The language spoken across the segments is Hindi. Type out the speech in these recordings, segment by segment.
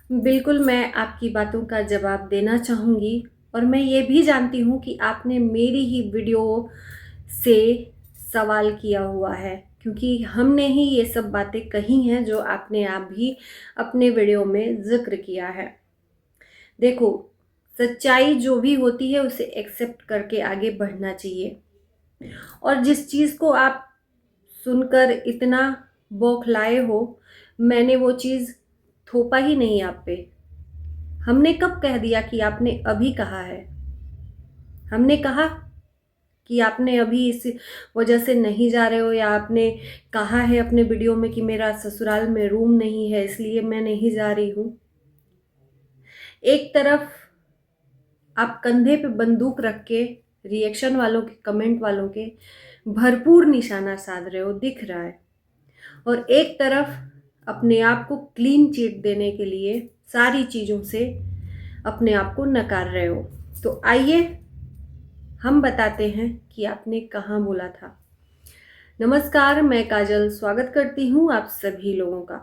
बिल्कुल, मैं आपकी बातों का जवाब देना चाहूँगी और मैं ये भी जानती हूँ कि आपने मेरी ही वीडियो से सवाल किया हुआ है, क्योंकि हमने ही ये सब बातें कही हैं जो आपने आप भी अपने वीडियो में ज़िक्र किया है। देखो, सच्चाई जो भी होती है उसे एक्सेप्ट करके आगे बढ़ना चाहिए और जिस चीज़ को आप सुनकर इतना बौखलाए हो, मैंने वो चीज़ थोपा ही नहीं आप पे। हमने कब कह दिया कि आपने अभी कहा है? हमने कहा कि आपने अभी इस वजह से नहीं जा रहे हो, या आपने कहा है अपने वीडियो में कि मेरा ससुराल में रूम नहीं है इसलिए मैं नहीं जा रही हूँ। एक तरफ आप कंधे पे बंदूक रख के रिएक्शन वालों के, कमेंट वालों के भरपूर निशाना साध रहे हो, दिख रहा है, और एक तरफ अपने आप को क्लीन चिट देने के लिए सारी चीज़ों से अपने आप को नकार रहे हो। तो आइए हम बताते हैं कि आपने कहाँ बोला था। नमस्कार, मैं काजल स्वागत करती हूँ आप सभी लोगों का।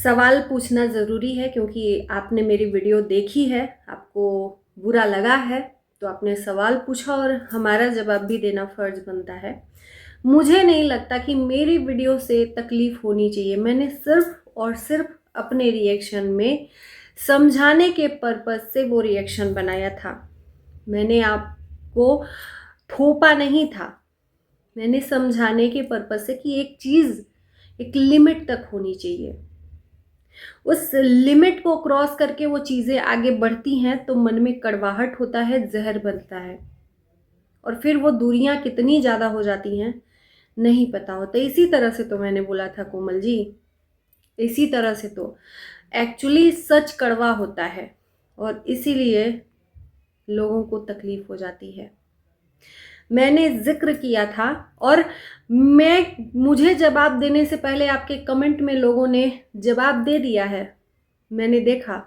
सवाल पूछना ज़रूरी है क्योंकि आपने मेरी वीडियो देखी है, आपको बुरा लगा है तो आपने सवाल पूछा और हमारा जवाब भी देना फ़र्ज़ बनता है। मुझे नहीं लगता कि मेरी वीडियो से तकलीफ़ होनी चाहिए। मैंने सिर्फ़ और सिर्फ़ अपने रिएक्शन में समझाने के पर्पज़ से वो रिएक्शन बनाया था। मैंने आपको थोपा नहीं था। मैंने समझाने के पर्पज़ से कि एक चीज़ एक लिमिट तक होनी चाहिए। उस लिमिट को क्रॉस करके वो चीज़ें आगे बढ़ती हैं तो मन में कड़वाहट होता है, ज़हर बनता है और फिर वो दूरियां कितनी ज़्यादा हो जाती हैं नहीं पता होता। इसी तरह से तो मैंने बोला था कोमल जी, इसी तरह से तो एक्चुअली सच कड़वा होता है और इसीलिए लोगों को तकलीफ हो जाती है। मैंने जिक्र किया था और मुझे जवाब देने से पहले आपके कमेंट में लोगों ने जवाब दे दिया है। मैंने देखा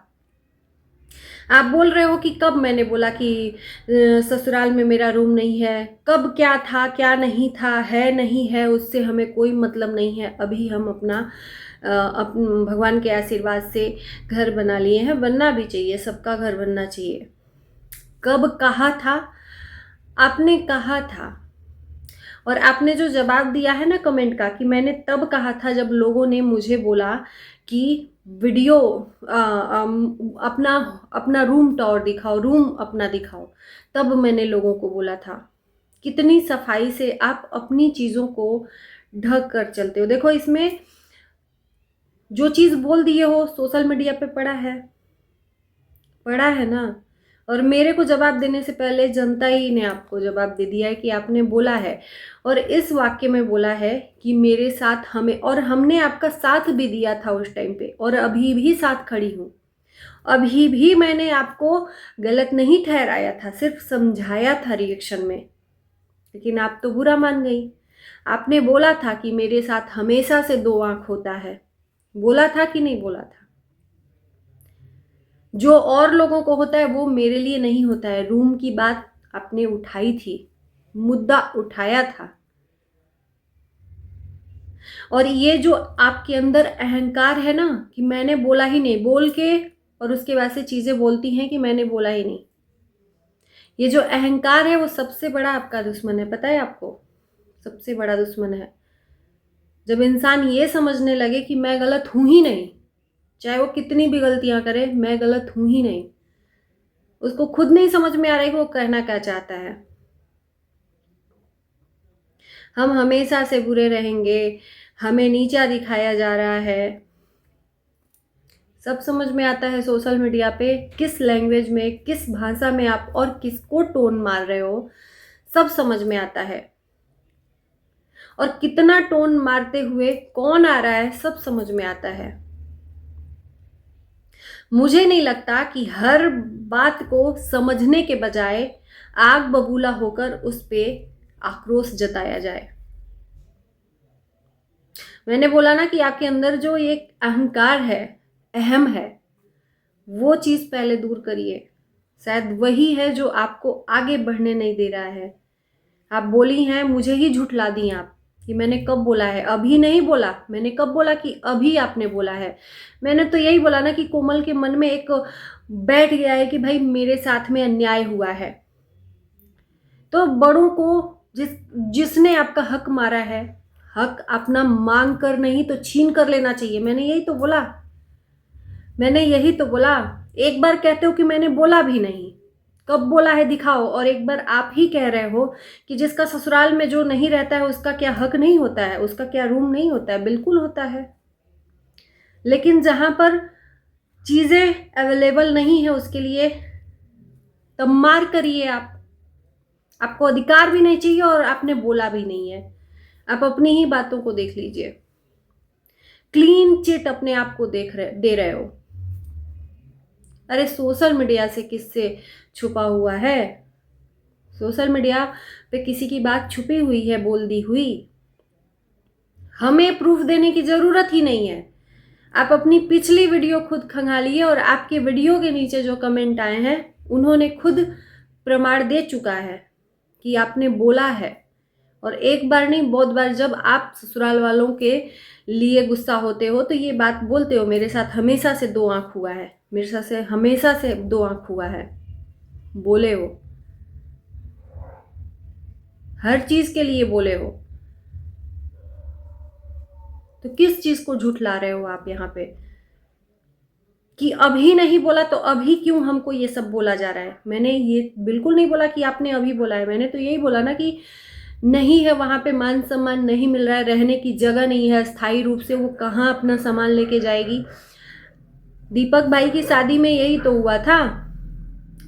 आप बोल रहे हो कि कब मैंने बोला कि ससुराल में मेरा रूम नहीं है, कब क्या था क्या नहीं था, है नहीं है उससे हमें कोई मतलब नहीं है। अभी हम अपना भगवान के आशीर्वाद से घर बना लिए हैं, बनना भी चाहिए, सबका घर बनना चाहिए। कब कहा था? आपने कहा था और आपने जो जवाब दिया है ना कमेंट का कि मैंने तब कहा था जब लोगों ने मुझे बोला कि वीडियो अपना अपना रूम टूर दिखाओ, रूम अपना दिखाओ, तब मैंने लोगों को बोला था। कितनी सफाई से आप अपनी चीज़ों को ढक कर चलते हो। देखो, इसमें जो चीज़ बोल दिए हो सोशल मीडिया पे पड़ा है ना, और मेरे को जवाब देने से पहले जनता ही ने आपको जवाब दे दिया है कि आपने बोला है, और इस वाक्य में बोला है कि मेरे साथ हमें, और हमने आपका साथ भी दिया था उस टाइम पे और अभी भी साथ खड़ी हूँ। अभी भी मैंने आपको गलत नहीं ठहराया था, सिर्फ समझाया था रिएक्शन में, लेकिन आप तो बुरा मान गई। आपने बोला था कि मेरे साथ हमेशा से दो आंख होता है, बोला था कि नहीं बोला था? जो और लोगों को होता है वो मेरे लिए नहीं होता है। रूम की बात आपने उठाई थी, मुद्दा उठाया था, और ये जो आपके अंदर अहंकार है ना कि मैंने बोला ही नहीं, बोल के और उसके बाद से चीजें बोलती हैं कि मैंने बोला ही नहीं, ये जो अहंकार है वो सबसे बड़ा आपका दुश्मन है। पता है आपको, सबसे बड़ा दुश्मन है। जब इंसान ये समझने लगे कि मैं गलत हूं ही नहीं, चाहे वो कितनी भी गलतियां करे, मैं गलत हूं ही नहीं, उसको खुद नहीं समझ में आ रहा है कि वो कहना क्या चाहता है। हम हमेशा से बुरे रहेंगे, हमें नीचा दिखाया जा रहा है, सब समझ में आता है। सोशल मीडिया पे किस लैंग्वेज में, किस भाषा में आप और किसको टोन मार रहे हो, सब समझ में आता है, और कितना टोन मारते हुए कौन आ रहा है सब समझ में आता है। मुझे नहीं लगता कि हर बात को समझने के बजाय आग बबूला होकर उस पे आक्रोश जताया जाए। मैंने बोला ना कि आपके अंदर जो एक अहंकार है, अहम है, वो चीज पहले दूर करिए। शायद वही है जो आपको आगे बढ़ने नहीं दे रहा है। आप बोली हैं, मुझे ही झुठला दी आप कि मैंने कब बोला है? अभी नहीं बोला। मैंने कब बोला कि अभी आपने बोला है? मैंने तो यही बोला ना कि कोमल के मन में एक बैठ गया है कि भाई मेरे साथ में अन्याय हुआ है। तो बड़ों को जिसने आपका हक मारा है, हक अपना मांग कर नहीं तो छीन कर लेना चाहिए। मैंने यही तो बोला। एक बार कहते हो कि मैंने बोला भी नहीं, कब बोला है दिखाओ। और एक बार आप ही कह रहे हो कि जिसका ससुराल में जो नहीं रहता है उसका क्या हक नहीं होता है, उसका क्या रूम नहीं होता है? बिल्कुल होता है। लेकिन जहां पर चीजें अवेलेबल नहीं है उसके लिए तब मार करिए आप। आपको अधिकार भी नहीं चाहिए और आपने बोला भी नहीं है। आप अपनी ही बातों को देख लीजिए। क्लीन चिट अपने आप को दे रहे हो। अरे सोशल मीडिया से किससे छुपा हुआ है? सोशल मीडिया पे किसी की बात छुपी हुई है, बोल दी हुई। हमें प्रूफ देने की जरूरत ही नहीं है। आप अपनी पिछली वीडियो खुद खंगालिए और आपके वीडियो के नीचे जो कमेंट आए हैं उन्होंने खुद प्रमाण दे चुका है कि आपने बोला है। और एक बार नहीं, बहुत बार जब आप ससुराल वालों के लिए गुस्सा होते हो तो ये बात बोलते हो, मेरे साथ हमेशा से दो आंख हुआ है, मेरे साथ से हमेशा से दो आंख हुआ है, बोले हो। हर चीज के लिए बोले हो। तो किस चीज को झूठला रहे हो आप यहाँ पे कि अभी नहीं बोला? तो अभी क्यों हमको ये सब बोला जा रहा है? मैंने ये बिल्कुल नहीं बोला कि आपने अभी बोला है। मैंने तो यही बोला ना कि नहीं है वहां पे, मान सम्मान नहीं मिल रहा है, रहने की जगह नहीं है स्थायी रूप से, वो कहाँ अपना सामान लेके जाएगी? दीपक भाई की शादी में यही तो हुआ था।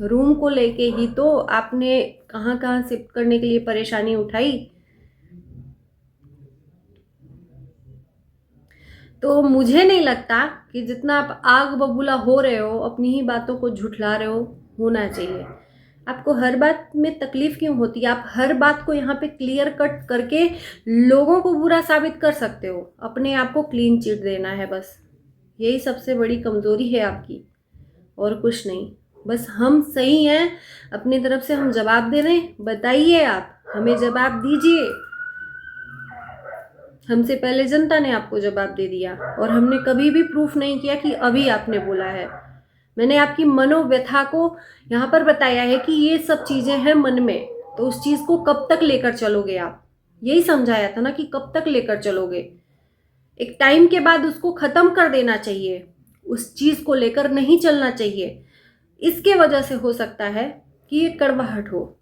रूम को लेके ही तो आपने कहाँ कहाँ शिफ्ट करने के लिए परेशानी उठाई। तो मुझे नहीं लगता कि जितना आप आग बबूला हो रहे हो, अपनी ही बातों को झुठला रहे हो, होना चाहिए। आपको हर बात में तकलीफ क्यों होती है? आप हर बात को यहाँ पे क्लियर कट करके लोगों को बुरा साबित कर सकते हो, अपने आप को क्लीन चिट देना है बस। यही सबसे बड़ी कमजोरी है आपकी, और कुछ नहीं। बस हम सही हैं, अपनी तरफ से हम जवाब दे रहे हैं। बताइए, आप हमें जवाब दीजिए। हमसे पहले जनता ने आपको जवाब दे दिया और हमने कभी भी प्रूफ नहीं किया कि अभी आपने बोला है। मैंने आपकी मनोव्यथा को यहाँ पर बताया है कि ये सब चीजें हैं मन में, तो उस चीज को कब तक लेकर चलोगे आप? यही समझाया था ना कि कब तक लेकर चलोगे। एक टाइम के बाद उसको खत्म कर देना चाहिए, उस चीज को लेकर नहीं चलना चाहिए। इसके वजह से हो सकता है कि ये कड़वाहट हो।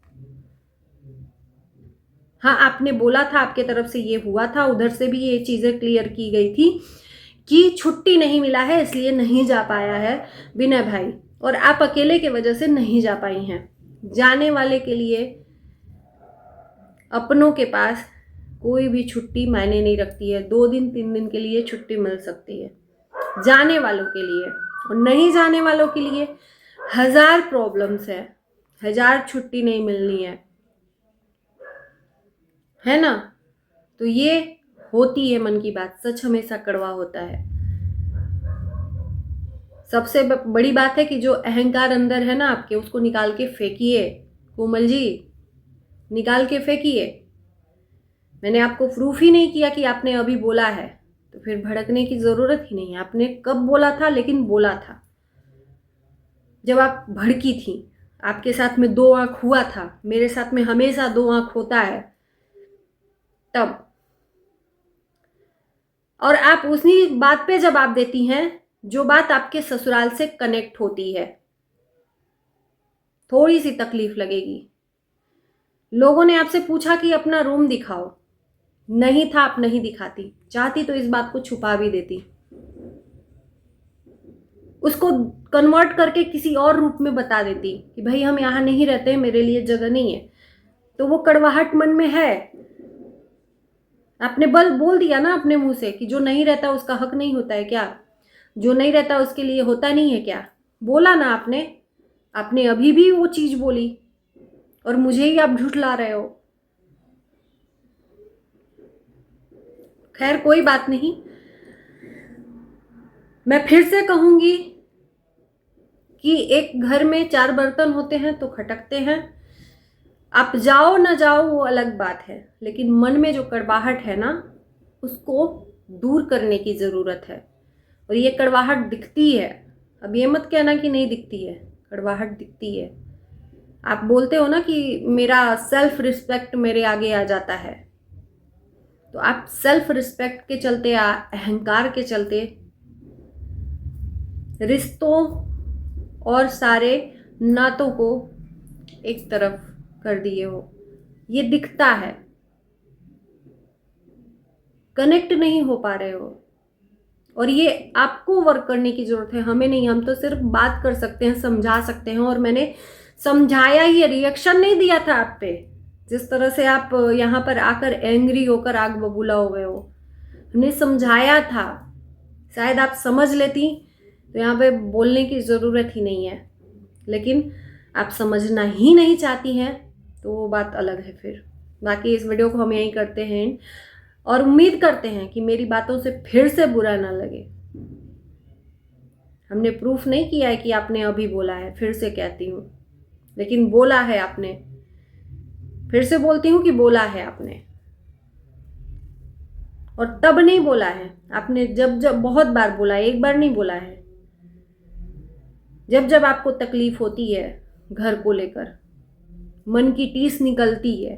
हाँ, आपने बोला था, आपके तरफ से ये हुआ था, उधर से भी ये चीजें क्लियर की गई थी कि छुट्टी नहीं मिला है इसलिए नहीं जा पाया है विनय भाई, और आप अकेले के वजह से नहीं जा पाई हैं। जाने वाले के लिए, अपनों के पास कोई भी छुट्टी मायने नहीं रखती है। 2 दिन 3 दिन के लिए छुट्टी मिल सकती है जाने वालों के लिए, और नहीं जाने वालों के लिए 1000 प्रॉब्लम्स है, 1000 छुट्टी नहीं मिलनी है ना? तो ये होती है मन की बात। सच हमेशा कड़वा होता है। सबसे बड़ी बात है कि जो अहंकार अंदर है ना आपके, उसको निकाल के फेंकिए कोमल जी, निकाल के फेंकिए। मैंने आपको प्रूफ ही नहीं किया कि आपने अभी बोला है, तो फिर भड़कने की जरूरत ही नहीं है। आपने कब बोला था? लेकिन बोला था जब आप भड़की थी। आपके साथ में 2 आंख हुआ था, मेरे साथ में हमेशा 2 आंख होता है तब। और आप उसी बात पे जवाब देती हैं जो बात आपके ससुराल से कनेक्ट होती है। थोड़ी सी तकलीफ लगेगी। लोगों ने आपसे पूछा कि अपना रूम दिखाओ, नहीं था, आप नहीं दिखाती। चाहती तो इस बात को छुपा भी देती, उसको कन्वर्ट करके किसी और रूप में बता देती कि भाई हम यहां नहीं रहते, मेरे लिए जगह नहीं है। तो वो कड़वाहट मन में है। आपने बोल दिया ना अपने मुंह से कि जो नहीं रहता उसका हक नहीं होता है क्या? जो नहीं रहता उसके लिए होता नहीं है क्या? बोला ना आपने अभी भी वो चीज बोली, और मुझे ही आप झुठला रहे हो। खैर कोई बात नहीं, मैं फिर से कहूंगी कि एक घर में 4 बर्तन होते हैं तो खटकते हैं। आप जाओ ना जाओ वो अलग बात है, लेकिन मन में जो कड़वाहट है ना उसको दूर करने की ज़रूरत है। और ये कड़वाहट दिखती है, अब ये मत कहना कि नहीं दिखती है, कड़वाहट दिखती है। आप बोलते हो ना कि मेरा सेल्फ रिस्पेक्ट मेरे आगे आ जाता है, तो आप सेल्फ रिस्पेक्ट के चलते, अहंकार के चलते रिश्तों और सारे नातों को एक तरफ कर दिए हो। ये दिखता है, कनेक्ट नहीं हो पा रहे हो, और ये आपको वर्क करने की जरूरत है, हमें नहीं। हम तो सिर्फ बात कर सकते हैं, समझा सकते हैं, और मैंने समझाया ही, रिएक्शन नहीं दिया था आप पे। जिस तरह से आप यहाँ पर आकर एंग्री होकर आग बबूला हो गए हो, हमने समझाया था, शायद आप समझ लेती तो यहाँ पे बोलने की ज़रूरत ही नहीं है। लेकिन आप समझना ही नहीं चाहती हैं तो वो बात अलग है फिर। बाकी इस वीडियो को हम यहीं करते हैं और उम्मीद करते हैं कि मेरी बातों से फिर से बुरा ना लगे। हमने प्रूफ नहीं किया है कि आपने अभी बोला है, फिर से कहती हूँ, लेकिन बोला है आपने। फिर से बोलती हूँ कि बोला है आपने, और तब नहीं बोला है आपने जब जब, बहुत बार बोला है, एक बार नहीं बोला है। जब जब आपको तकलीफ होती है घर को लेकर, मन की टीस निकलती है,